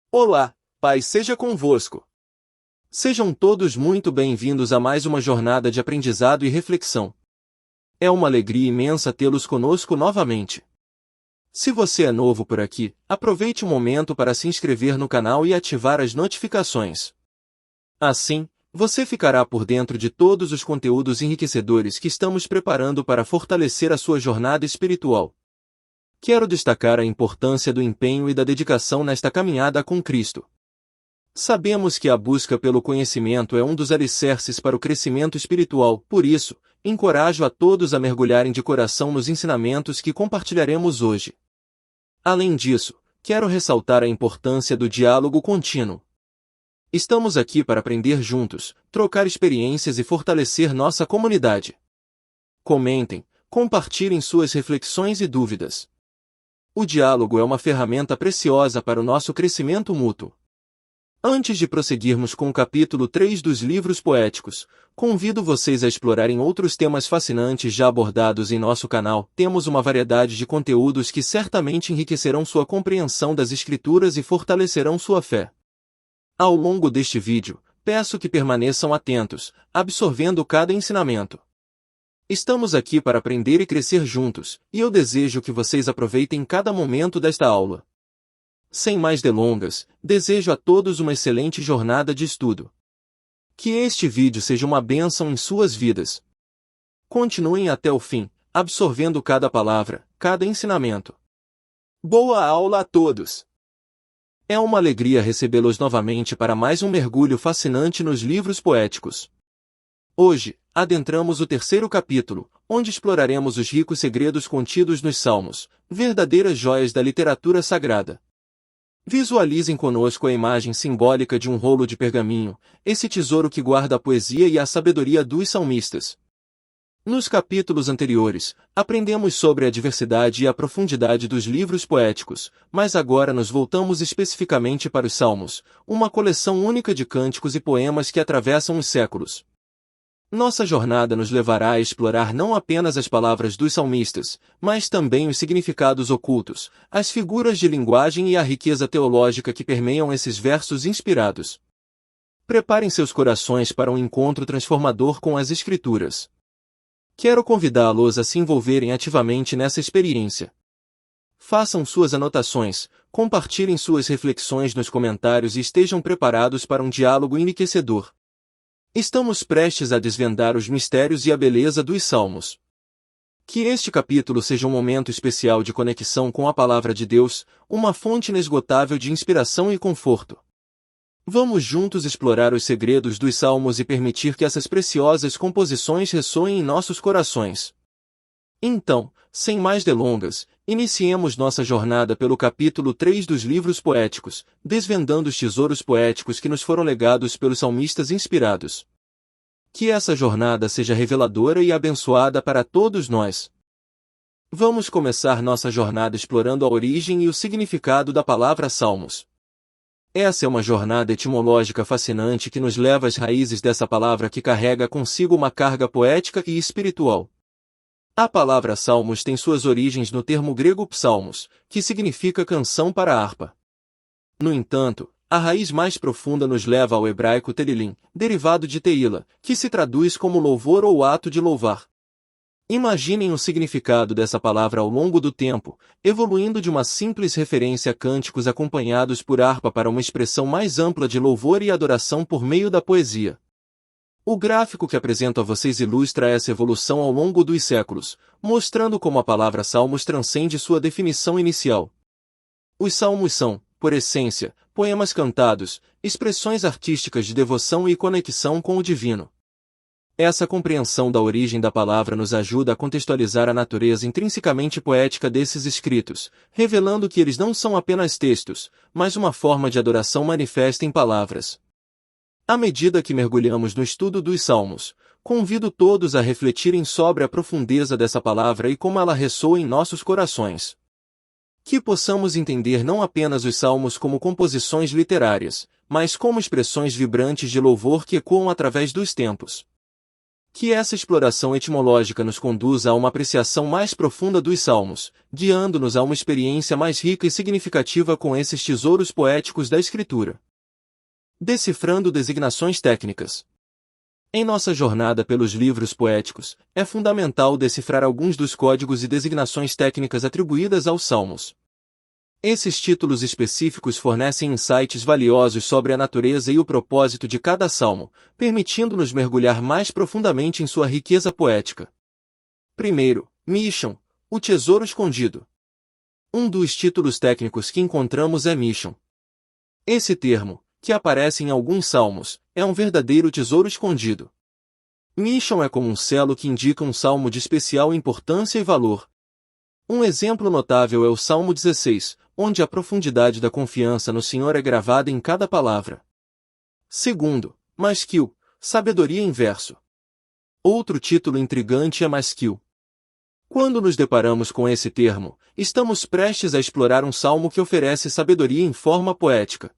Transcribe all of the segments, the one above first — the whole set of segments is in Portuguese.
Olá, paz seja convosco. Sejam todos muito bem-vindos a mais uma jornada de aprendizado e reflexão. É uma alegria imensa tê-los conosco novamente. Se você é novo por aqui, aproveite o momento para se inscrever no canal e ativar as notificações. Assim, você ficará por dentro de todos os conteúdos enriquecedores que estamos preparando para fortalecer a sua jornada espiritual. Quero destacar a importância do empenho e da dedicação nesta caminhada com Cristo. Sabemos que a busca pelo conhecimento é um dos alicerces para o crescimento espiritual, por isso, encorajo a todos a mergulharem de coração nos ensinamentos que compartilharemos hoje. Além disso, quero ressaltar a importância do diálogo contínuo. Estamos aqui para aprender juntos, trocar experiências e fortalecer nossa comunidade. Comentem, compartilhem suas reflexões e dúvidas. O diálogo é uma ferramenta preciosa para o nosso crescimento mútuo. Antes de prosseguirmos com o capítulo 3 dos livros poéticos, convido vocês a explorarem outros temas fascinantes já abordados em nosso canal. Temos uma variedade de conteúdos que certamente enriquecerão sua compreensão das Escrituras e fortalecerão sua fé. Ao longo deste vídeo, peço que permaneçam atentos, absorvendo cada ensinamento. Estamos aqui para aprender e crescer juntos, e eu desejo que vocês aproveitem cada momento desta aula. Sem mais delongas, desejo a todos uma excelente jornada de estudo. Que este vídeo seja uma bênção em suas vidas. Continuem até o fim, absorvendo cada palavra, cada ensinamento. Boa aula a todos! É uma alegria recebê-los novamente para mais um mergulho fascinante nos livros poéticos. Hoje, adentramos o terceiro capítulo, onde exploraremos os ricos segredos contidos nos Salmos, verdadeiras joias da literatura sagrada. Visualizem conosco a imagem simbólica de um rolo de pergaminho, esse tesouro que guarda a poesia e a sabedoria dos salmistas. Nos capítulos anteriores, aprendemos sobre a diversidade e a profundidade dos livros poéticos, mas agora nos voltamos especificamente para os Salmos, uma coleção única de cânticos e poemas que atravessam os séculos. Nossa jornada nos levará a explorar não apenas as palavras dos salmistas, mas também os significados ocultos, as figuras de linguagem e a riqueza teológica que permeiam esses versos inspirados. Preparem seus corações para um encontro transformador com as Escrituras. Quero convidá-los a se envolverem ativamente nessa experiência. Façam suas anotações, compartilhem suas reflexões nos comentários e estejam preparados para um diálogo enriquecedor. Estamos prestes a desvendar os mistérios e a beleza dos Salmos. Que este capítulo seja um momento especial de conexão com a Palavra de Deus, uma fonte inesgotável de inspiração e conforto. Vamos juntos explorar os segredos dos Salmos e permitir que essas preciosas composições ressoem em nossos corações. Então, sem mais delongas, iniciemos nossa jornada pelo capítulo 3 dos livros poéticos, desvendando os tesouros poéticos que nos foram legados pelos salmistas inspirados. Que essa jornada seja reveladora e abençoada para todos nós. Vamos começar nossa jornada explorando a origem e o significado da palavra Salmos. Essa é uma jornada etimológica fascinante que nos leva às raízes dessa palavra que carrega consigo uma carga poética e espiritual. A palavra Salmos tem suas origens no termo grego psalmos, que significa canção para harpa. No entanto, a raiz mais profunda nos leva ao hebraico telilim, derivado de teila, que se traduz como louvor ou ato de louvar. Imaginem o significado dessa palavra ao longo do tempo, evoluindo de uma simples referência a cânticos acompanhados por harpa para uma expressão mais ampla de louvor e adoração por meio da poesia. O gráfico que apresento a vocês ilustra essa evolução ao longo dos séculos, mostrando como a palavra salmos transcende sua definição inicial. Os salmos são, por essência, poemas cantados, expressões artísticas de devoção e conexão com o divino. Essa compreensão da origem da palavra nos ajuda a contextualizar a natureza intrinsecamente poética desses escritos, revelando que eles não são apenas textos, mas uma forma de adoração manifesta em palavras. À medida que mergulhamos no estudo dos Salmos, convido todos a refletirem sobre a profundeza dessa palavra e como ela ressoa em nossos corações. Que possamos entender não apenas os Salmos como composições literárias, mas como expressões vibrantes de louvor que ecoam através dos tempos. Que essa exploração etimológica nos conduza a uma apreciação mais profunda dos Salmos, guiando-nos a uma experiência mais rica e significativa com esses tesouros poéticos da Escritura. Decifrando designações técnicas. Em nossa jornada pelos livros poéticos, é fundamental decifrar alguns dos códigos e designações técnicas atribuídas aos Salmos. Esses títulos específicos fornecem insights valiosos sobre a natureza e o propósito de cada salmo, permitindo-nos mergulhar mais profundamente em sua riqueza poética. Primeiro, Mission, o tesouro escondido. Um dos títulos técnicos que encontramos é Mission. Esse termo, que aparece em alguns salmos, é um verdadeiro tesouro escondido. Mission é como um selo que indica um salmo de especial importância e valor. Um exemplo notável é o Salmo 16, onde a profundidade da confiança no Senhor é gravada em cada palavra. Segundo, Maskil, sabedoria em verso. Outro título intrigante é Maskil. Quando nos deparamos com esse termo, estamos prestes a explorar um salmo que oferece sabedoria em forma poética.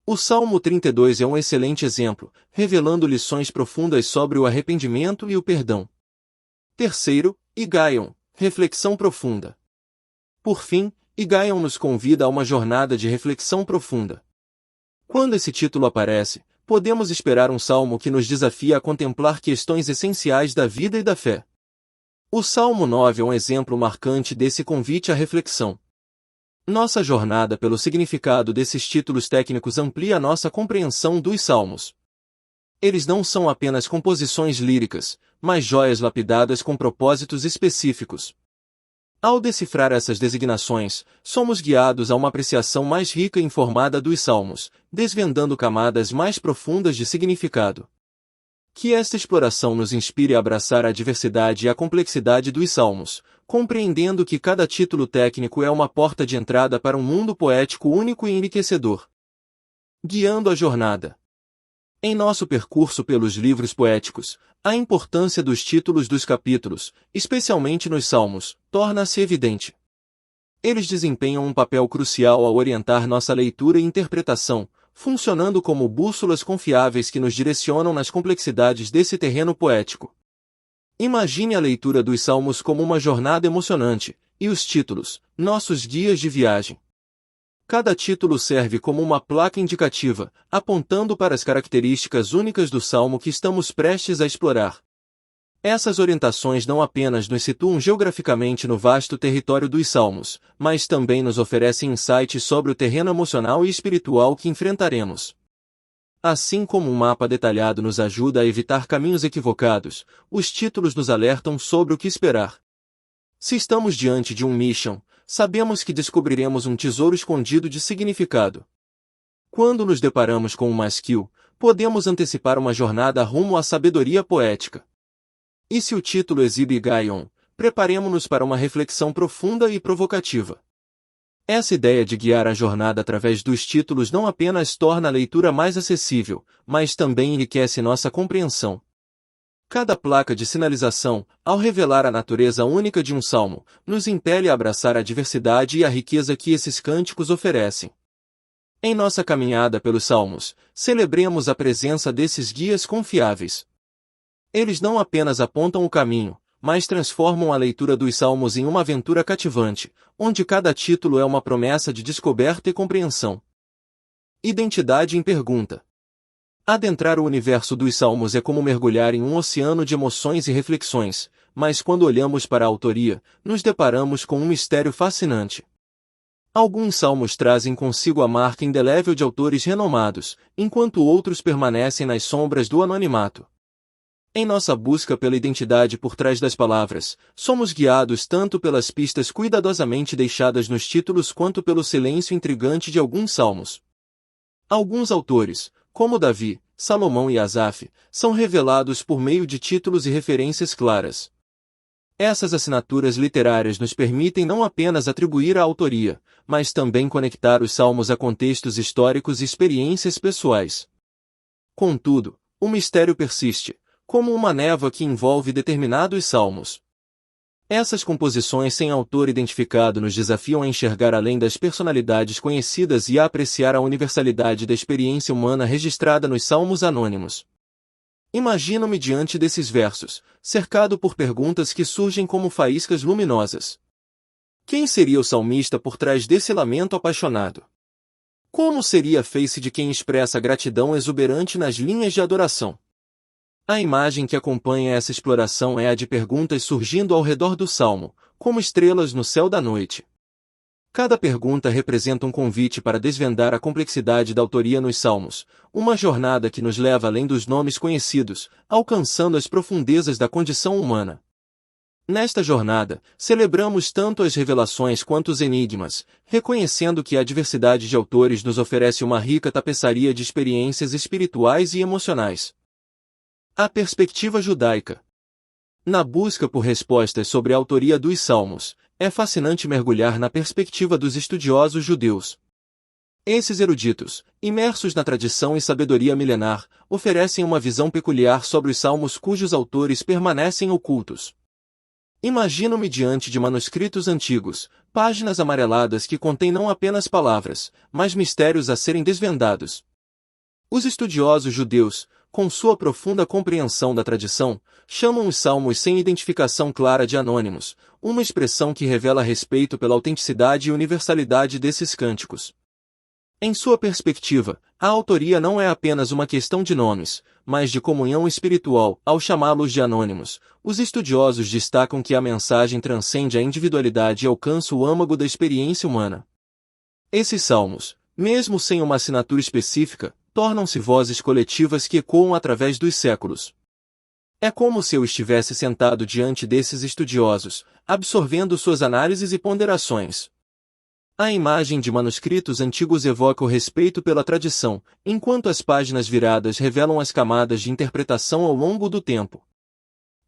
O Salmo 32 é um excelente exemplo, revelando lições profundas sobre o arrependimento e o perdão. Terceiro, Higaion, reflexão profunda. Por fim, Higaion nos convida a uma jornada de reflexão profunda. Quando esse título aparece, podemos esperar um salmo que nos desafia a contemplar questões essenciais da vida e da fé. O Salmo 9 é um exemplo marcante desse convite à reflexão. Nossa jornada pelo significado desses títulos técnicos amplia nossa compreensão dos salmos. Eles não são apenas composições líricas, mas joias lapidadas com propósitos específicos. Ao decifrar essas designações, somos guiados a uma apreciação mais rica e informada dos salmos, desvendando camadas mais profundas de significado. Que esta exploração nos inspire a abraçar a diversidade e a complexidade dos salmos, compreendendo que cada título técnico é uma porta de entrada para um mundo poético único e enriquecedor. Guiando a jornada. Em nosso percurso pelos livros poéticos, a importância dos títulos dos capítulos, especialmente nos Salmos, torna-se evidente. Eles desempenham um papel crucial ao orientar nossa leitura e interpretação, funcionando como bússolas confiáveis que nos direcionam nas complexidades desse terreno poético. Imagine a leitura dos Salmos como uma jornada emocionante, e os títulos, nossos guias de viagem. Cada título serve como uma placa indicativa, apontando para as características únicas do salmo que estamos prestes a explorar. Essas orientações não apenas nos situam geograficamente no vasto território dos salmos, mas também nos oferecem insights sobre o terreno emocional e espiritual que enfrentaremos. Assim como um mapa detalhado nos ajuda a evitar caminhos equivocados, os títulos nos alertam sobre o que esperar. Se estamos diante de um mission, sabemos que descobriremos um tesouro escondido de significado. Quando nos deparamos com um Maskil, podemos antecipar uma jornada rumo à sabedoria poética. E se o título exibe Higaion, preparemo-nos para uma reflexão profunda e provocativa. Essa ideia de guiar a jornada através dos títulos não apenas torna a leitura mais acessível, mas também enriquece nossa compreensão. Cada placa de sinalização, ao revelar a natureza única de um salmo, nos impele a abraçar a diversidade e a riqueza que esses cânticos oferecem. Em nossa caminhada pelos salmos, celebremos a presença desses guias confiáveis. Eles não apenas apontam o caminho, mas transformam a leitura dos salmos em uma aventura cativante, onde cada título é uma promessa de descoberta e compreensão. Identidade em pergunta. Adentrar o universo dos salmos é como mergulhar em um oceano de emoções e reflexões, mas quando olhamos para a autoria, nos deparamos com um mistério fascinante. Alguns salmos trazem consigo a marca indelével de autores renomados, enquanto outros permanecem nas sombras do anonimato. Em nossa busca pela identidade por trás das palavras, somos guiados tanto pelas pistas cuidadosamente deixadas nos títulos quanto pelo silêncio intrigante de alguns salmos. Alguns autores, como Davi, Salomão e Asaf, são revelados por meio de títulos e referências claras. Essas assinaturas literárias nos permitem não apenas atribuir a autoria, mas também conectar os salmos a contextos históricos e experiências pessoais. Contudo, o mistério persiste, como uma névoa que envolve determinados salmos. Essas composições sem autor identificado nos desafiam a enxergar além das personalidades conhecidas e a apreciar a universalidade da experiência humana registrada nos salmos anônimos. Imagino-me diante desses versos, cercado por perguntas que surgem como faíscas luminosas. Quem seria o salmista por trás desse lamento apaixonado? Como seria a face de quem expressa gratidão exuberante nas linhas de adoração? A imagem que acompanha essa exploração é a de perguntas surgindo ao redor do salmo, como estrelas no céu da noite. Cada pergunta representa um convite para desvendar a complexidade da autoria nos salmos, uma jornada que nos leva além dos nomes conhecidos, alcançando as profundezas da condição humana. Nesta jornada, celebramos tanto as revelações quanto os enigmas, reconhecendo que a diversidade de autores nos oferece uma rica tapeçaria de experiências espirituais e emocionais. A perspectiva judaica. Na busca por respostas sobre a autoria dos salmos, é fascinante mergulhar na perspectiva dos estudiosos judeus. Esses eruditos, imersos na tradição e sabedoria milenar, oferecem uma visão peculiar sobre os salmos cujos autores permanecem ocultos. Imagino-me diante de manuscritos antigos, páginas amareladas que contêm não apenas palavras, mas mistérios a serem desvendados. Os estudiosos judeus, com sua profunda compreensão da tradição, chamam os salmos sem identificação clara de anônimos, uma expressão que revela respeito pela autenticidade e universalidade desses cânticos. Em sua perspectiva, a autoria não é apenas uma questão de nomes, mas de comunhão espiritual. Ao chamá-los de anônimos, os estudiosos destacam que a mensagem transcende a individualidade e alcança o âmago da experiência humana. Esses salmos, mesmo sem uma assinatura específica, tornam-se vozes coletivas que ecoam através dos séculos. É como se eu estivesse sentado diante desses estudiosos, absorvendo suas análises e ponderações. A imagem de manuscritos antigos evoca o respeito pela tradição, enquanto as páginas viradas revelam as camadas de interpretação ao longo do tempo.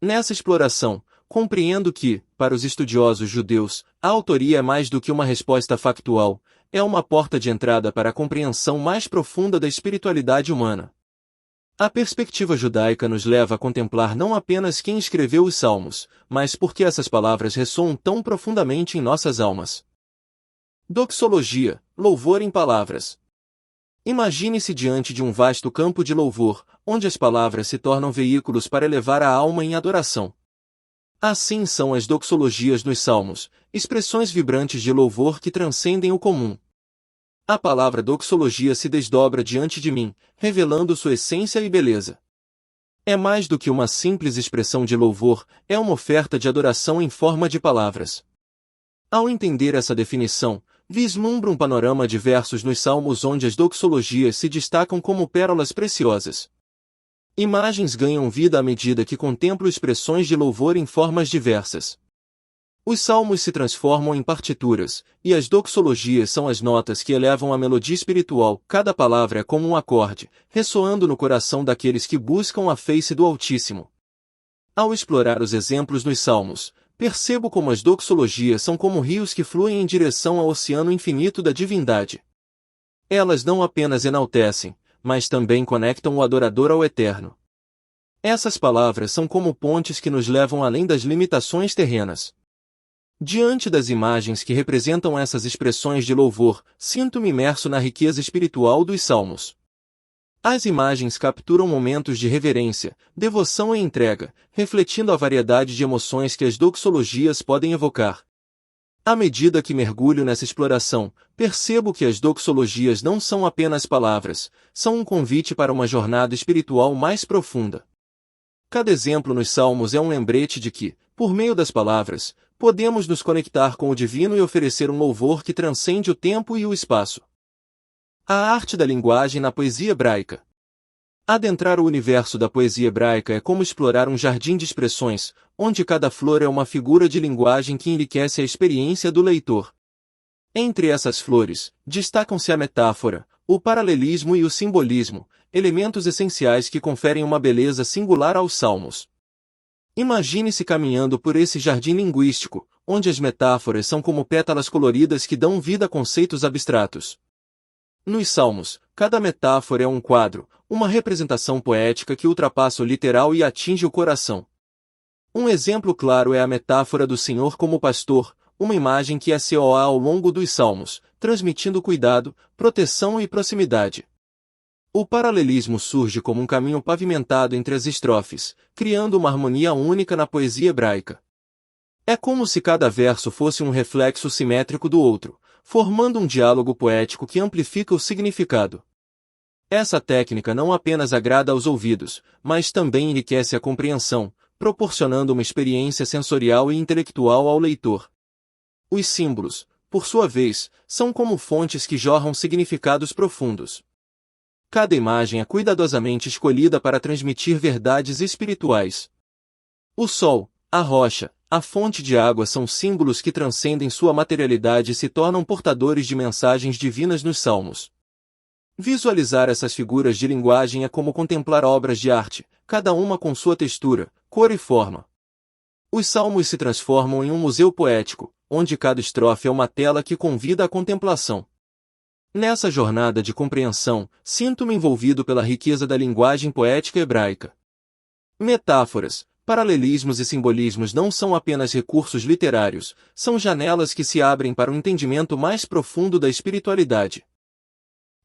Nessa exploração, compreendo que, para os estudiosos judeus, a autoria é mais do que uma resposta factual, é uma porta de entrada para a compreensão mais profunda da espiritualidade humana. A perspectiva judaica nos leva a contemplar não apenas quem escreveu os salmos, mas por que essas palavras ressoam tão profundamente em nossas almas. Doxologia, louvor em palavras. Imagine-se diante de um vasto campo de louvor, onde as palavras se tornam veículos para elevar a alma em adoração. Assim são as doxologias nos salmos, expressões vibrantes de louvor que transcendem o comum. A palavra doxologia se desdobra diante de mim, revelando sua essência e beleza. É mais do que uma simples expressão de louvor, é uma oferta de adoração em forma de palavras. Ao entender essa definição, vislumbra um panorama de versos nos salmos onde as doxologias se destacam como pérolas preciosas. Imagens ganham vida à medida que contemplo expressões de louvor em formas diversas. Os salmos se transformam em partituras, e as doxologias são as notas que elevam a melodia espiritual. Cada palavra é como um acorde, ressoando no coração daqueles que buscam a face do Altíssimo. Ao explorar os exemplos nos salmos, percebo como as doxologias são como rios que fluem em direção ao oceano infinito da divindade. Elas não apenas enaltecem, mas também conectam o adorador ao eterno. Essas palavras são como pontes que nos levam além das limitações terrenas. Diante das imagens que representam essas expressões de louvor, sinto-me imerso na riqueza espiritual dos salmos. As imagens capturam momentos de reverência, devoção e entrega, refletindo a variedade de emoções que as doxologias podem evocar. À medida que mergulho nessa exploração, percebo que as doxologias não são apenas palavras, são um convite para uma jornada espiritual mais profunda. Cada exemplo nos salmos é um lembrete de que, por meio das palavras, podemos nos conectar com o divino e oferecer um louvor que transcende o tempo e o espaço. A arte da linguagem na poesia hebraica. Adentrar o universo da poesia hebraica é como explorar um jardim de expressões, onde cada flor é uma figura de linguagem que enriquece a experiência do leitor. Entre essas flores, destacam-se a metáfora, o paralelismo e o simbolismo, elementos essenciais que conferem uma beleza singular aos salmos. Imagine-se caminhando por esse jardim linguístico, onde as metáforas são como pétalas coloridas que dão vida a conceitos abstratos. Nos salmos, cada metáfora é um quadro, uma representação poética que ultrapassa o literal e atinge o coração. Um exemplo claro é a metáfora do Senhor como pastor, uma imagem que ecoa ao longo dos salmos, transmitindo cuidado, proteção e proximidade. O paralelismo surge como um caminho pavimentado entre as estrofes, criando uma harmonia única na poesia hebraica. É como se cada verso fosse um reflexo simétrico do outro, formando um diálogo poético que amplifica o significado. Essa técnica não apenas agrada aos ouvidos, mas também enriquece a compreensão, proporcionando uma experiência sensorial e intelectual ao leitor. Os símbolos, por sua vez, são como fontes que jorram significados profundos. Cada imagem é cuidadosamente escolhida para transmitir verdades espirituais. O sol, a rocha, a fonte de água são símbolos que transcendem sua materialidade e se tornam portadores de mensagens divinas nos salmos. Visualizar essas figuras de linguagem é como contemplar obras de arte, cada uma com sua textura, cor e forma. Os salmos se transformam em um museu poético, onde cada estrofe é uma tela que convida à contemplação. Nessa jornada de compreensão, sinto-me envolvido pela riqueza da linguagem poética hebraica. Metáforas, paralelismos e simbolismos não são apenas recursos literários, são janelas que se abrem para um entendimento mais profundo da espiritualidade.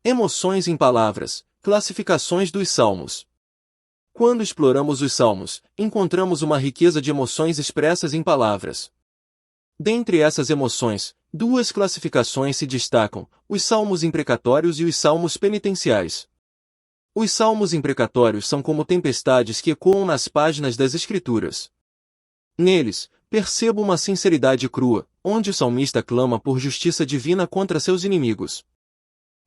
Emoções em palavras, classificações dos salmos. Quando exploramos os salmos, encontramos uma riqueza de emoções expressas em palavras. Dentre essas emoções, duas classificações se destacam: os salmos imprecatórios e os salmos penitenciais. Os salmos imprecatórios são como tempestades que ecoam nas páginas das Escrituras. Neles, percebo uma sinceridade crua, onde o salmista clama por justiça divina contra seus inimigos.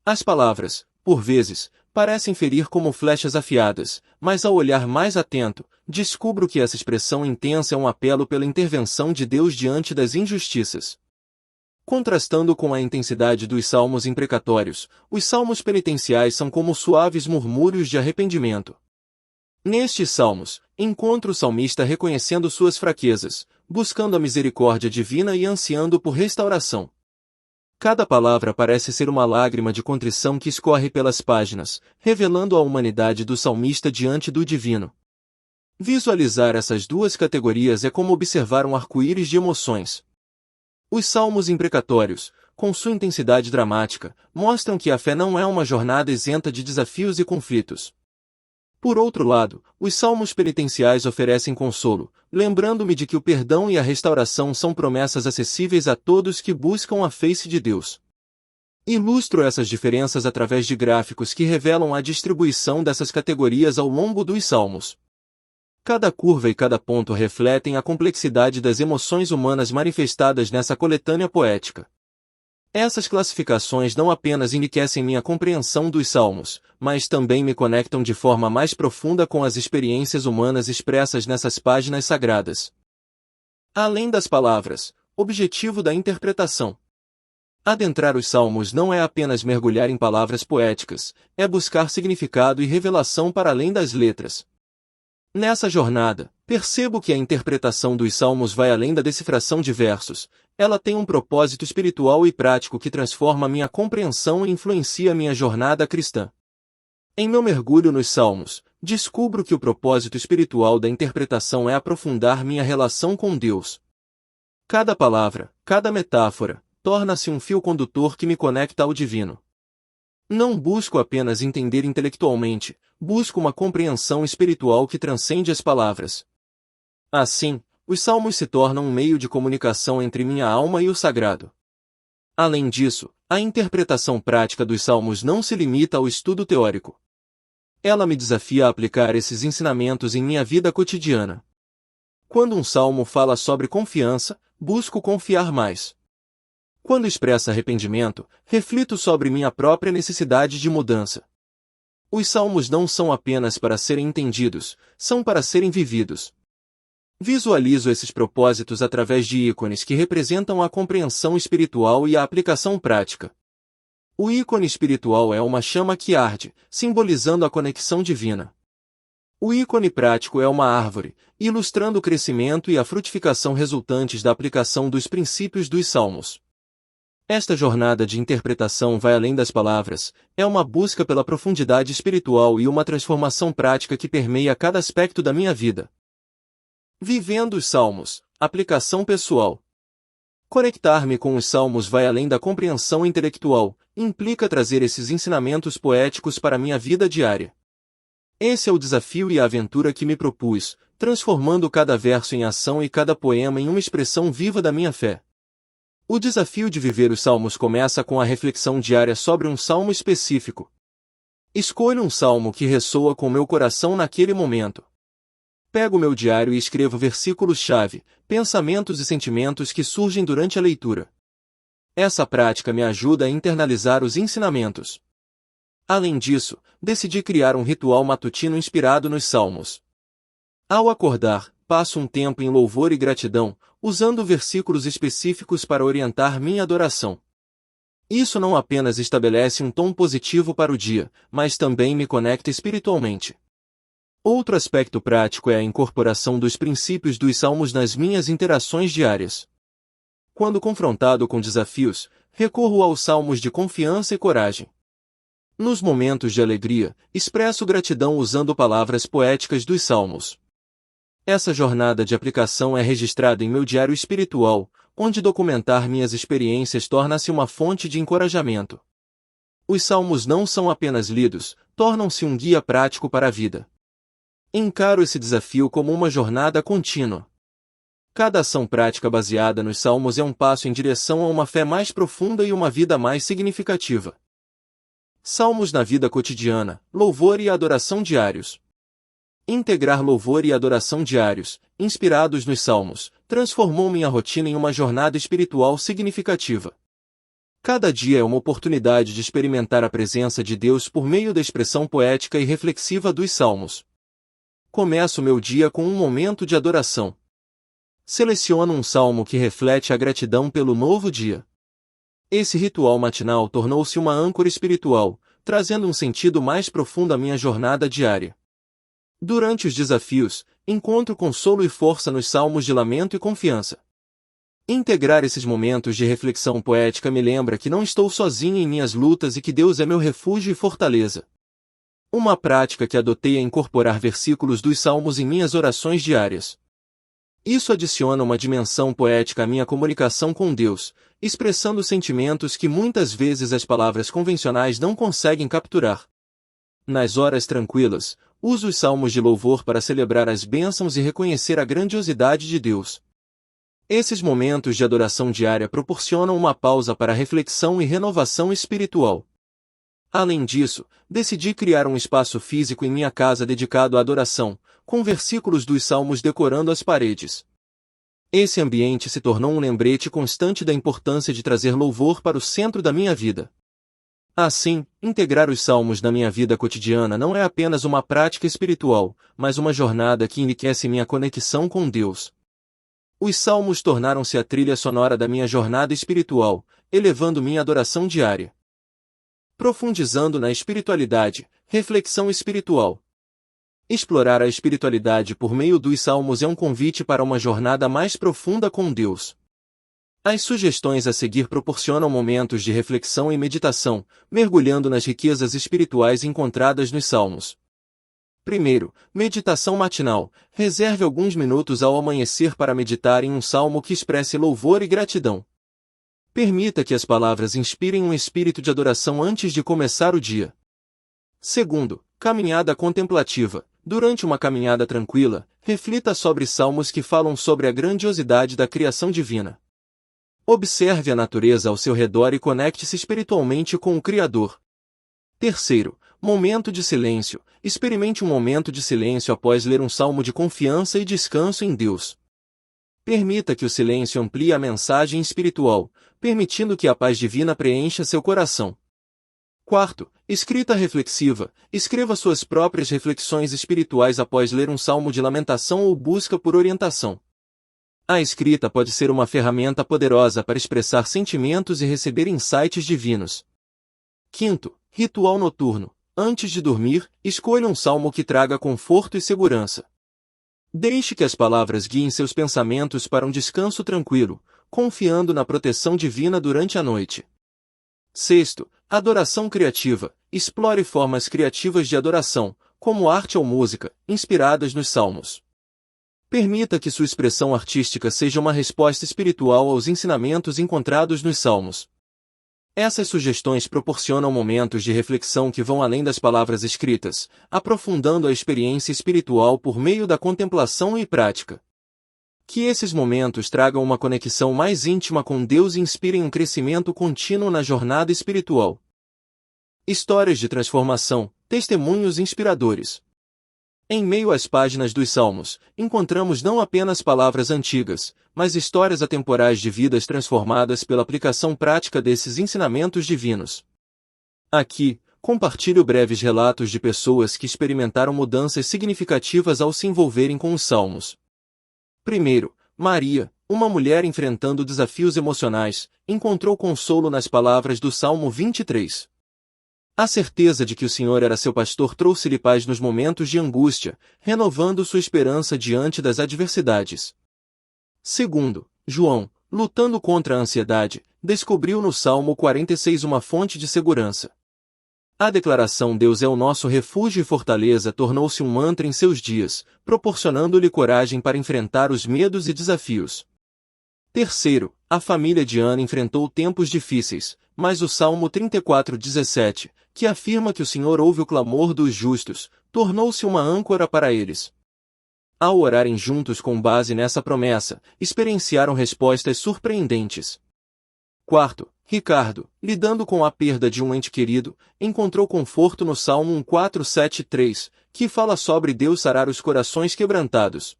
As palavras, por vezes, parecem ferir como flechas afiadas, mas ao olhar mais atento, descubro que essa expressão intensa é um apelo pela intervenção de Deus diante das injustiças. Contrastando com a intensidade dos salmos imprecatórios, os salmos penitenciais são como suaves murmúrios de arrependimento. Nestes salmos, encontro o salmista reconhecendo suas fraquezas, buscando a misericórdia divina e ansiando por restauração. Cada palavra parece ser uma lágrima de contrição que escorre pelas páginas, revelando a humanidade do salmista diante do divino. Visualizar essas duas categorias é como observar um arco-íris de emoções. Os salmos imprecatórios, com sua intensidade dramática, mostram que a fé não é uma jornada isenta de desafios e conflitos. Por outro lado, os salmos penitenciais oferecem consolo, lembrando-me de que o perdão e a restauração são promessas acessíveis a todos que buscam a face de Deus. Ilustro essas diferenças através de gráficos que revelam a distribuição dessas categorias ao longo dos salmos. Cada curva e cada ponto refletem a complexidade das emoções humanas manifestadas nessa coletânea poética. Essas classificações não apenas enriquecem minha compreensão dos salmos, mas também me conectam de forma mais profunda com as experiências humanas expressas nessas páginas sagradas. Além das palavras, objetivo da interpretação. Adentrar os salmos não é apenas mergulhar em palavras poéticas, é buscar significado e revelação para além das letras. Nessa jornada, percebo que a interpretação dos salmos vai além da decifração de versos. Ela tem um propósito espiritual e prático que transforma minha compreensão e influencia minha jornada cristã. Em meu mergulho nos salmos, descubro que o propósito espiritual da interpretação é aprofundar minha relação com Deus. Cada palavra, cada metáfora, torna-se um fio condutor que me conecta ao divino. Não busco apenas entender intelectualmente, busco uma compreensão espiritual que transcende as palavras. Assim, os salmos se tornam um meio de comunicação entre minha alma e o sagrado. Além disso, a interpretação prática dos salmos não se limita ao estudo teórico. Ela me desafia a aplicar esses ensinamentos em minha vida cotidiana. Quando um salmo fala sobre confiança, busco confiar mais. Quando expressa arrependimento, reflito sobre minha própria necessidade de mudança. Os salmos não são apenas para serem entendidos, são para serem vividos. Visualizo esses propósitos através de ícones que representam a compreensão espiritual e a aplicação prática. O ícone espiritual é uma chama que arde, simbolizando a conexão divina. O ícone prático é uma árvore, ilustrando o crescimento e a frutificação resultantes da aplicação dos princípios dos salmos. Esta jornada de interpretação vai além das palavras, é uma busca pela profundidade espiritual e uma transformação prática que permeia cada aspecto da minha vida. Vivendo os Salmos, aplicação pessoal. Conectar-me com os salmos vai além da compreensão intelectual, implica trazer esses ensinamentos poéticos para minha vida diária. Esse é o desafio e a aventura que me propus, transformando cada verso em ação e cada poema em uma expressão viva da minha fé. O desafio de viver os salmos começa com a reflexão diária sobre um salmo específico. Escolho um salmo que ressoa com meu coração naquele momento. Pego meu diário e escrevo versículos-chave, pensamentos e sentimentos que surgem durante a leitura. Essa prática me ajuda a internalizar os ensinamentos. Além disso, decidi criar um ritual matutino inspirado nos salmos. Ao acordar, passo um tempo em louvor e gratidão, usando versículos específicos para orientar minha adoração. Isso não apenas estabelece um tom positivo para o dia, mas também me conecta espiritualmente. Outro aspecto prático é a incorporação dos princípios dos salmos nas minhas interações diárias. Quando confrontado com desafios, recorro aos salmos de confiança e coragem. Nos momentos de alegria, expresso gratidão usando palavras poéticas dos salmos. Essa jornada de aplicação é registrada em meu diário espiritual, onde documentar minhas experiências torna-se uma fonte de encorajamento. Os salmos não são apenas lidos, tornam-se um guia prático para a vida. Encaro esse desafio como uma jornada contínua. Cada ação prática baseada nos salmos é um passo em direção a uma fé mais profunda e uma vida mais significativa. Salmos na vida cotidiana, louvor e adoração diários. Integrar louvor e adoração diários, inspirados nos salmos, transformou minha rotina em uma jornada espiritual significativa. Cada dia é uma oportunidade de experimentar a presença de Deus por meio da expressão poética e reflexiva dos salmos. Começo meu dia com um momento de adoração. Seleciono um salmo que reflete a gratidão pelo novo dia. Esse ritual matinal tornou-se uma âncora espiritual, trazendo um sentido mais profundo à minha jornada diária. Durante os desafios, encontro consolo e força nos salmos de lamento e confiança. Integrar esses momentos de reflexão poética me lembra que não estou sozinho em minhas lutas e que Deus é meu refúgio e fortaleza. Uma prática que adotei é incorporar versículos dos salmos em minhas orações diárias. Isso adiciona uma dimensão poética à minha comunicação com Deus, expressando sentimentos que muitas vezes as palavras convencionais não conseguem capturar. Nas horas tranquilas, uso os salmos de louvor para celebrar as bênçãos e reconhecer a grandiosidade de Deus. Esses momentos de adoração diária proporcionam uma pausa para reflexão e renovação espiritual. Além disso, decidi criar um espaço físico em minha casa dedicado à adoração, com versículos dos salmos decorando as paredes. Esse ambiente se tornou um lembrete constante da importância de trazer louvor para o centro da minha vida. Assim, integrar os salmos na minha vida cotidiana não é apenas uma prática espiritual, mas uma jornada que enriquece minha conexão com Deus. Os salmos tornaram-se a trilha sonora da minha jornada espiritual, elevando minha adoração diária. Profundizando na espiritualidade, reflexão espiritual. Explorar a espiritualidade por meio dos salmos é um convite para uma jornada mais profunda com Deus. As sugestões a seguir proporcionam momentos de reflexão e meditação, mergulhando nas riquezas espirituais encontradas nos salmos. Primeiro, meditação matinal. Reserve alguns minutos ao amanhecer para meditar em um salmo que expresse louvor e gratidão. Permita que as palavras inspirem um espírito de adoração antes de começar o dia. Segundo, caminhada contemplativa. Durante uma caminhada tranquila, reflita sobre salmos que falam sobre a grandiosidade da criação divina. Observe a natureza ao seu redor e conecte-se espiritualmente com o Criador. Terceiro, momento de silêncio. Experimente um momento de silêncio após ler um salmo de confiança e descanso em Deus. Permita que o silêncio amplie a mensagem espiritual, permitindo que a paz divina preencha seu coração. Quarto, escrita reflexiva. Escreva suas próprias reflexões espirituais após ler um salmo de lamentação ou busca por orientação. A escrita pode ser uma ferramenta poderosa para expressar sentimentos e receber insights divinos. Quinto, ritual noturno. Antes de dormir, escolha um salmo que traga conforto e segurança. Deixe que as palavras guiem seus pensamentos para um descanso tranquilo, confiando na proteção divina durante a noite. Sexto, adoração criativa. Explore formas criativas de adoração, como arte ou música, inspiradas nos salmos. Permita que sua expressão artística seja uma resposta espiritual aos ensinamentos encontrados nos Salmos. Essas sugestões proporcionam momentos de reflexão que vão além das palavras escritas, aprofundando a experiência espiritual por meio da contemplação e prática. Que esses momentos tragam uma conexão mais íntima com Deus e inspirem um crescimento contínuo na jornada espiritual. Histórias de transformação, testemunhos inspiradores. Em meio às páginas dos Salmos, encontramos não apenas palavras antigas, mas histórias atemporais de vidas transformadas pela aplicação prática desses ensinamentos divinos. Aqui, compartilho breves relatos de pessoas que experimentaram mudanças significativas ao se envolverem com os Salmos. Primeiro, Maria, uma mulher enfrentando desafios emocionais, encontrou consolo nas palavras do Salmo 23. A certeza de que o Senhor era seu pastor trouxe-lhe paz nos momentos de angústia, renovando sua esperança diante das adversidades. Segundo, João, lutando contra a ansiedade, descobriu no Salmo 46 uma fonte de segurança. A declaração "Deus é o nosso refúgio e fortaleza" tornou-se um mantra em seus dias, proporcionando-lhe coragem para enfrentar os medos e desafios. Terceiro, a família de Ana enfrentou tempos difíceis, mas o Salmo 34:17, que afirma que o Senhor ouve o clamor dos justos, tornou-se uma âncora para eles. Ao orarem juntos com base nessa promessa, experienciaram respostas surpreendentes. Quarto, Ricardo, lidando com a perda de um ente querido, encontrou conforto no Salmo 147:3, que fala sobre Deus sarar os corações quebrantados.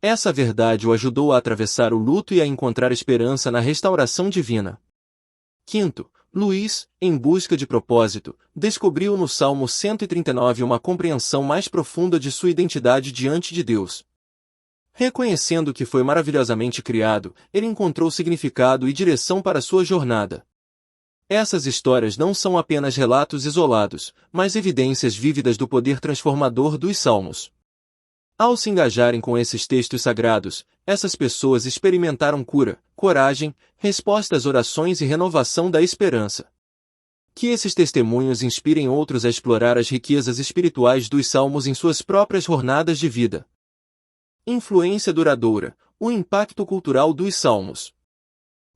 Essa verdade o ajudou a atravessar o luto e a encontrar esperança na restauração divina. Quinto, Luís, em busca de propósito, descobriu no Salmo 139 uma compreensão mais profunda de sua identidade diante de Deus. Reconhecendo que foi maravilhosamente criado, ele encontrou significado e direção para sua jornada. Essas histórias não são apenas relatos isolados, mas evidências vívidas do poder transformador dos Salmos. Ao se engajarem com esses textos sagrados, essas pessoas experimentaram cura, coragem, resposta às orações e renovação da esperança. Que esses testemunhos inspirem outros a explorar as riquezas espirituais dos Salmos em suas próprias jornadas de vida. Influência duradoura, o impacto cultural dos Salmos.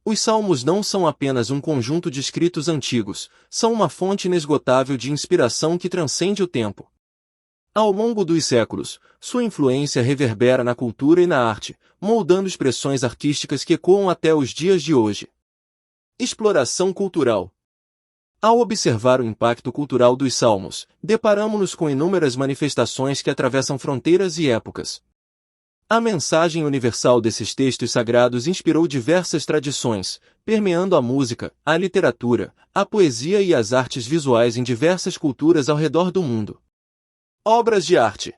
Os Salmos não são apenas um conjunto de escritos antigos, são uma fonte inesgotável de inspiração que transcende o tempo. Ao longo dos séculos, sua influência reverbera na cultura e na arte, moldando expressões artísticas que ecoam até os dias de hoje. Exploração cultural. Ao observar o impacto cultural dos Salmos, deparamo-nos com inúmeras manifestações que atravessam fronteiras e épocas. A mensagem universal desses textos sagrados inspirou diversas tradições, permeando a música, a literatura, a poesia e as artes visuais em diversas culturas ao redor do mundo. Obras de arte.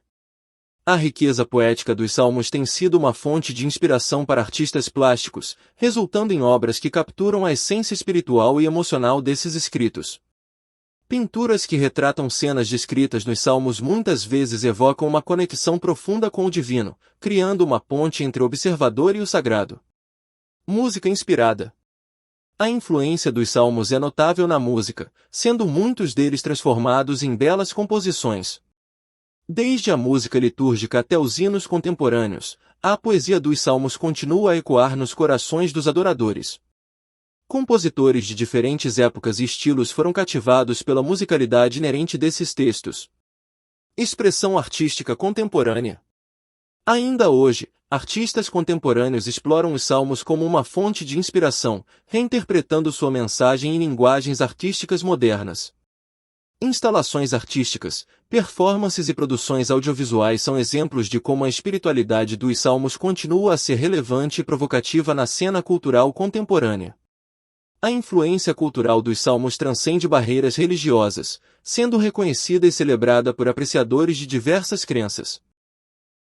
A riqueza poética dos Salmos tem sido uma fonte de inspiração para artistas plásticos, resultando em obras que capturam a essência espiritual e emocional desses escritos. Pinturas que retratam cenas descritas nos Salmos muitas vezes evocam uma conexão profunda com o divino, criando uma ponte entre o observador e o sagrado. Música inspirada. A influência dos Salmos é notável na música, sendo muitos deles transformados em belas composições. Desde a música litúrgica até os hinos contemporâneos, a poesia dos Salmos continua a ecoar nos corações dos adoradores. Compositores de diferentes épocas e estilos foram cativados pela musicalidade inerente desses textos. Expressão artística contemporânea. Ainda hoje, artistas contemporâneos exploram os Salmos como uma fonte de inspiração, reinterpretando sua mensagem em linguagens artísticas modernas. Instalações artísticas, performances e produções audiovisuais são exemplos de como a espiritualidade dos Salmos continua a ser relevante e provocativa na cena cultural contemporânea. A influência cultural dos Salmos transcende barreiras religiosas, sendo reconhecida e celebrada por apreciadores de diversas crenças.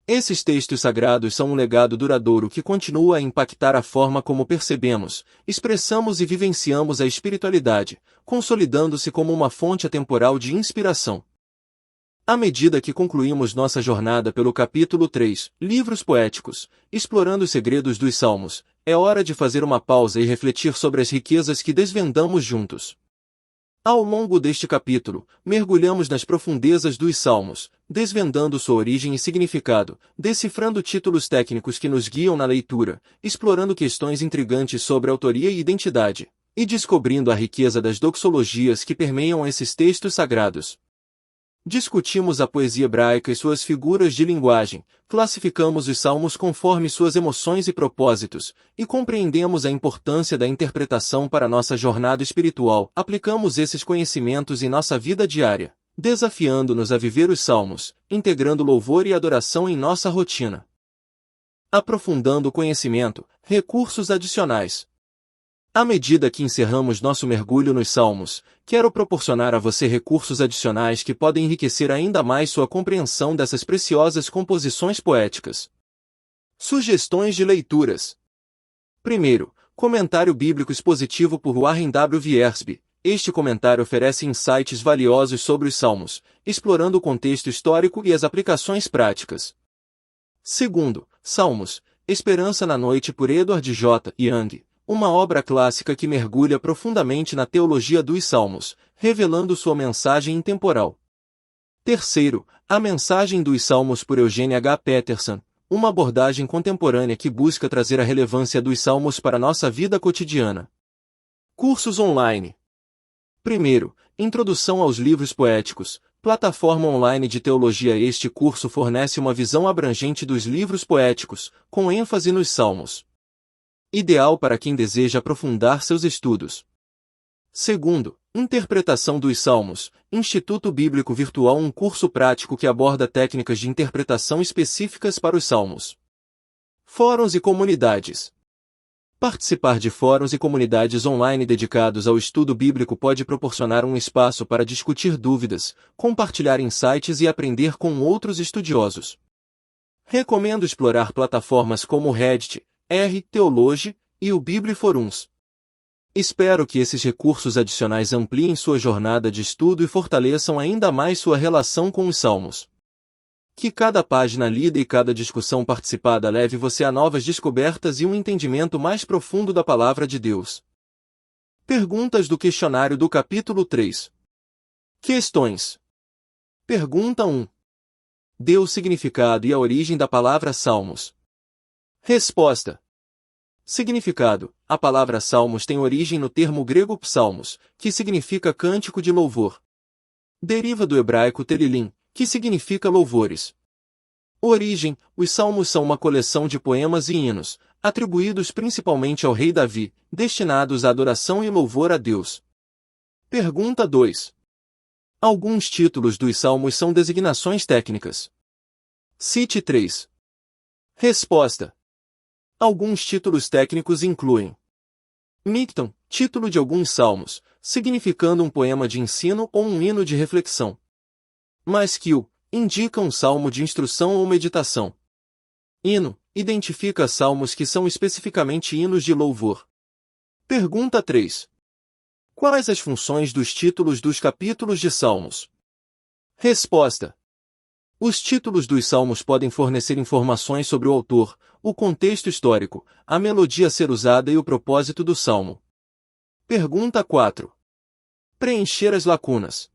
Esses textos sagrados são um legado duradouro que continua a impactar a forma como percebemos, expressamos e vivenciamos a espiritualidade, consolidando-se como uma fonte atemporal de inspiração. À medida que concluímos nossa jornada pelo capítulo 3, Livros Poéticos, explorando os segredos dos Salmos, é hora de fazer uma pausa e refletir sobre as riquezas que desvendamos juntos. Ao longo deste capítulo, mergulhamos nas profundezas dos Salmos, desvendando sua origem e significado, decifrando títulos técnicos que nos guiam na leitura, explorando questões intrigantes sobre autoria e identidade, e descobrindo a riqueza das doxologias que permeiam esses textos sagrados. Discutimos a poesia hebraica e suas figuras de linguagem, classificamos os salmos conforme suas emoções e propósitos, e compreendemos a importância da interpretação para nossa jornada espiritual. Aplicamos esses conhecimentos em nossa vida diária, desafiando-nos a viver os salmos, integrando louvor e adoração em nossa rotina. Aprofundando o conhecimento, recursos adicionais. À medida que encerramos nosso mergulho nos Salmos, quero proporcionar a você recursos adicionais que podem enriquecer ainda mais sua compreensão dessas preciosas composições poéticas. Sugestões de leituras. Primeiro, Comentário Bíblico Expositivo por Warren W. Wiersbe. Este comentário oferece insights valiosos sobre os Salmos, explorando o contexto histórico e as aplicações práticas. Segundo, Salmos, Esperança na Noite por Edward J. Young. Uma obra clássica que mergulha profundamente na teologia dos Salmos, revelando sua mensagem intemporal. Terceiro, A Mensagem dos Salmos por Eugene H. Peterson, uma abordagem contemporânea que busca trazer a relevância dos Salmos para nossa vida cotidiana. Cursos online. Primeiro, Introdução aos Livros Poéticos, plataforma online de teologia. Este curso fornece uma visão abrangente dos livros poéticos, com ênfase nos Salmos. Ideal para quem deseja aprofundar seus estudos. Segundo, Interpretação dos Salmos, Instituto Bíblico Virtual, um curso prático que aborda técnicas de interpretação específicas para os Salmos. Fóruns e comunidades. Participar de fóruns e comunidades online dedicados ao estudo bíblico pode proporcionar um espaço para discutir dúvidas, compartilhar insights e aprender com outros estudiosos. Recomendo explorar plataformas como o Reddit, r/Theology e o Bibliforums. Espero que esses recursos adicionais ampliem sua jornada de estudo e fortaleçam ainda mais sua relação com os Salmos. Que cada página lida e cada discussão participada leve você a novas descobertas e um entendimento mais profundo da Palavra de Deus. Perguntas do questionário do capítulo 3. Questões. Pergunta 1. Dê o significado e a origem da palavra Salmos. Resposta. Significado. A palavra Salmos tem origem no termo grego psalmos, que significa cântico de louvor. Deriva do hebraico terilim, que significa louvores. Origem. Os Salmos são uma coleção de poemas e hinos, atribuídos principalmente ao rei Davi, destinados à adoração e louvor a Deus. Pergunta 2. Alguns títulos dos Salmos são designações técnicas. Cite 3. Resposta. Alguns títulos técnicos incluem Mikton, título de alguns salmos, significando um poema de ensino ou um hino de reflexão. Maskil, indica um salmo de instrução ou meditação. Hino, identifica salmos que são especificamente hinos de louvor. Pergunta 3. Quais as funções dos títulos dos capítulos de Salmos? Resposta. Os títulos dos salmos podem fornecer informações sobre o autor, o contexto histórico, a melodia a ser usada e o propósito do salmo. Pergunta 4. Preencher as lacunas.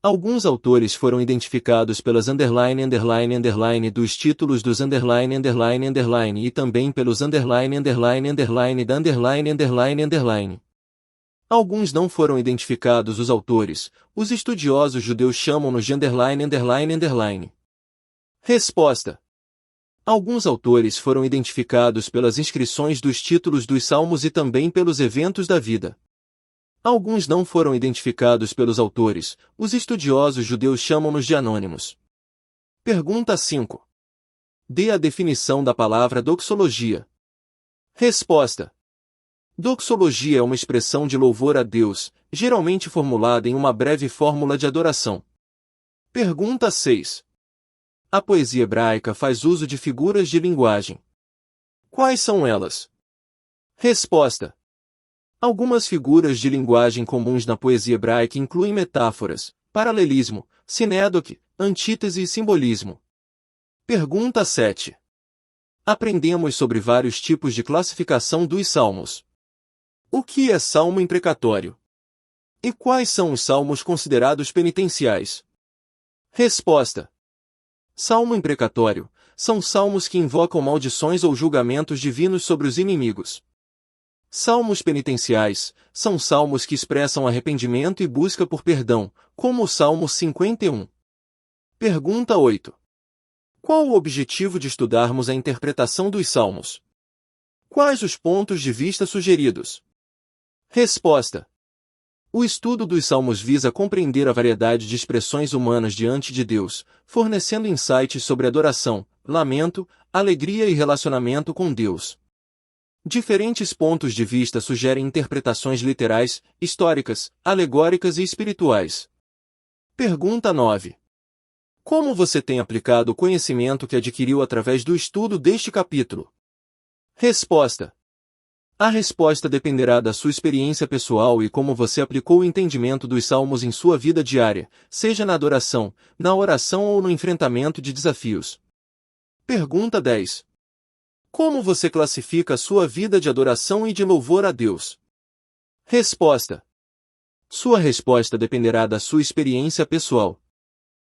Alguns autores foram identificados pelas ___ dos títulos dos ___ e também pelos ___ da ___. Alguns não foram identificados. Os autores, os estudiosos judeus chamam-nos de ___. Resposta. Alguns autores foram identificados pelas inscrições dos títulos dos salmos e também pelos eventos da vida. Alguns não foram identificados pelos autores, os estudiosos judeus chamam-nos de anônimos. Pergunta 5. Dê a definição da palavra doxologia. Resposta. Doxologia é uma expressão de louvor a Deus, geralmente formulada em uma breve fórmula de adoração. Pergunta 6. A poesia hebraica faz uso de figuras de linguagem. Quais são elas? Resposta. Algumas figuras de linguagem comuns na poesia hebraica incluem metáforas, paralelismo, sinédoque, antítese e simbolismo. Pergunta 7. Aprendemos sobre vários tipos de classificação dos salmos. O que é salmo imprecatório? E quais são os salmos considerados penitenciais? Resposta. Salmo imprecatório. São salmos que invocam maldições ou julgamentos divinos sobre os inimigos. Salmos penitenciais. São salmos que expressam arrependimento e busca por perdão, como o Salmo 51. Pergunta 8. Qual o objetivo de estudarmos a interpretação dos salmos? Quais os pontos de vista sugeridos? Resposta. O estudo dos salmos visa compreender a variedade de expressões humanas diante de Deus, fornecendo insights sobre adoração, lamento, alegria e relacionamento com Deus. Diferentes pontos de vista sugerem interpretações literais, históricas, alegóricas e espirituais. Pergunta 9. Como você tem aplicado o conhecimento que adquiriu através do estudo deste capítulo? Resposta. A resposta dependerá da sua experiência pessoal e como você aplicou o entendimento dos salmos em sua vida diária, seja na adoração, na oração ou no enfrentamento de desafios. Pergunta 10. Como você classifica a sua vida de adoração e de louvor a Deus? Resposta. Sua resposta dependerá da sua experiência pessoal.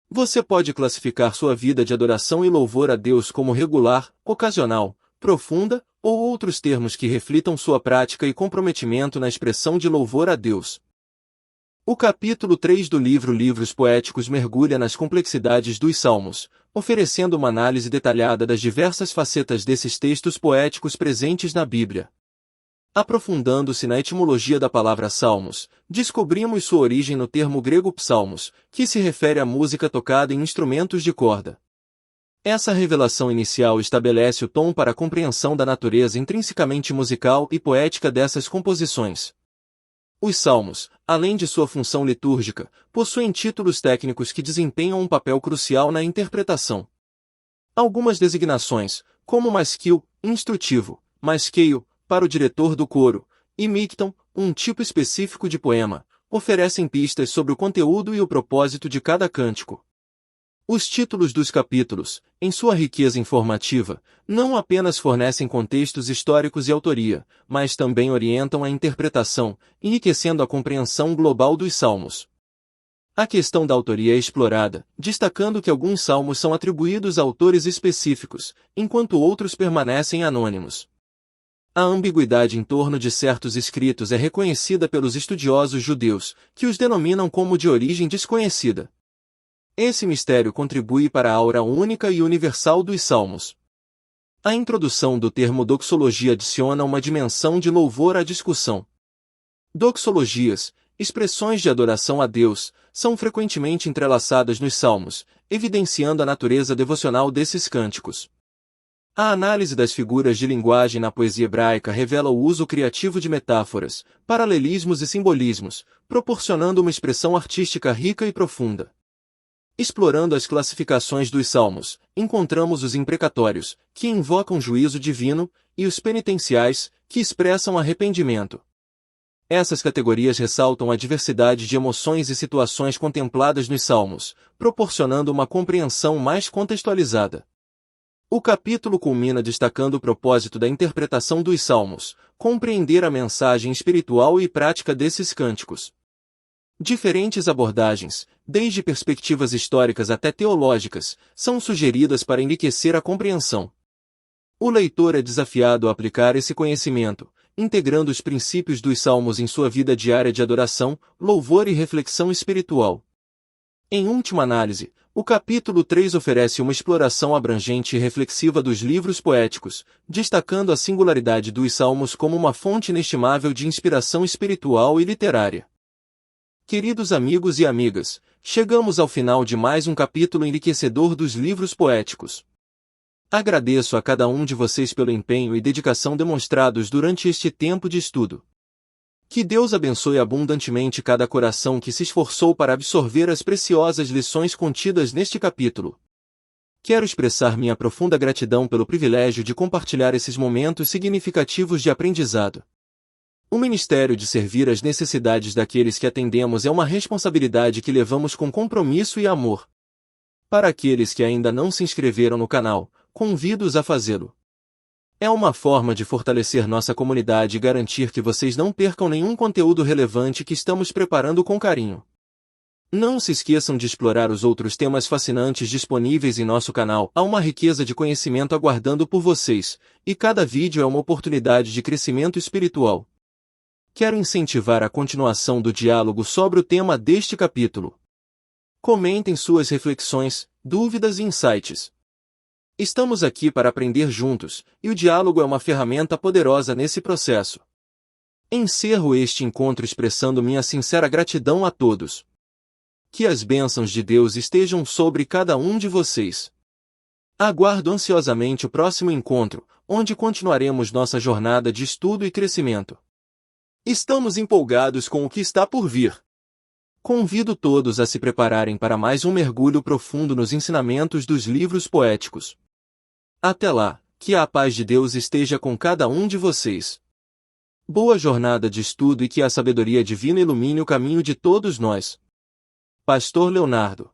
Você pode classificar sua vida de adoração e louvor a Deus como regular, ocasional, profunda, ou outros termos que reflitam sua prática e comprometimento na expressão de louvor a Deus. O capítulo 3 do livro Livros Poéticos mergulha nas complexidades dos salmos, oferecendo uma análise detalhada das diversas facetas desses textos poéticos presentes na Bíblia. Aprofundando-se na etimologia da palavra salmos, descobrimos sua origem no termo grego psalmos, que se refere à música tocada em instrumentos de corda. Essa revelação inicial estabelece o tom para a compreensão da natureza intrinsecamente musical e poética dessas composições. Os salmos, além de sua função litúrgica, possuem títulos técnicos que desempenham um papel crucial na interpretação. Algumas designações, como maskil, instrutivo, maskeio, para o diretor do coro, e mikton, um tipo específico de poema, oferecem pistas sobre o conteúdo e o propósito de cada cântico. Os títulos dos capítulos, em sua riqueza informativa, não apenas fornecem contextos históricos e autoria, mas também orientam a interpretação, enriquecendo a compreensão global dos salmos. A questão da autoria é explorada, destacando que alguns salmos são atribuídos a autores específicos, enquanto outros permanecem anônimos. A ambiguidade em torno de certos escritos é reconhecida pelos estudiosos judeus, que os denominam como de origem desconhecida. Esse mistério contribui para a aura única e universal dos salmos. A introdução do termo doxologia adiciona uma dimensão de louvor à discussão. Doxologias, expressões de adoração a Deus, são frequentemente entrelaçadas nos salmos, evidenciando a natureza devocional desses cânticos. A análise das figuras de linguagem na poesia hebraica revela o uso criativo de metáforas, paralelismos e simbolismos, proporcionando uma expressão artística rica e profunda. Explorando as classificações dos salmos, encontramos os imprecatórios, que invocam juízo divino, e os penitenciais, que expressam arrependimento. Essas categorias ressaltam a diversidade de emoções e situações contempladas nos salmos, proporcionando uma compreensão mais contextualizada. O capítulo culmina destacando o propósito da interpretação dos salmos, compreender a mensagem espiritual e prática desses cânticos. Diferentes abordagens, desde perspectivas históricas até teológicas, são sugeridas para enriquecer a compreensão. O leitor é desafiado a aplicar esse conhecimento, integrando os princípios dos salmos em sua vida diária de adoração, louvor e reflexão espiritual. Em última análise, o capítulo 3 oferece uma exploração abrangente e reflexiva dos livros poéticos, destacando a singularidade dos salmos como uma fonte inestimável de inspiração espiritual e literária. Queridos amigos e amigas, chegamos ao final de mais um capítulo enriquecedor dos livros poéticos. Agradeço a cada um de vocês pelo empenho e dedicação demonstrados durante este tempo de estudo. Que Deus abençoe abundantemente cada coração que se esforçou para absorver as preciosas lições contidas neste capítulo. Quero expressar minha profunda gratidão pelo privilégio de compartilhar esses momentos significativos de aprendizado. O ministério de servir às necessidades daqueles que atendemos é uma responsabilidade que levamos com compromisso e amor. Para aqueles que ainda não se inscreveram no canal, convido-os a fazê-lo. É uma forma de fortalecer nossa comunidade e garantir que vocês não percam nenhum conteúdo relevante que estamos preparando com carinho. Não se esqueçam de explorar os outros temas fascinantes disponíveis em nosso canal. Há uma riqueza de conhecimento aguardando por vocês, e cada vídeo é uma oportunidade de crescimento espiritual. Quero incentivar a continuação do diálogo sobre o tema deste capítulo. Comentem suas reflexões, dúvidas e insights. Estamos aqui para aprender juntos, e o diálogo é uma ferramenta poderosa nesse processo. Encerro este encontro expressando minha sincera gratidão a todos. Que as bênçãos de Deus estejam sobre cada um de vocês. Aguardo ansiosamente o próximo encontro, onde continuaremos nossa jornada de estudo e crescimento. Estamos empolgados com o que está por vir. Convido todos a se prepararem para mais um mergulho profundo nos ensinamentos dos livros poéticos. Até lá, que a paz de Deus esteja com cada um de vocês. Boa jornada de estudo e que a sabedoria divina ilumine o caminho de todos nós. Pastor Leonardo.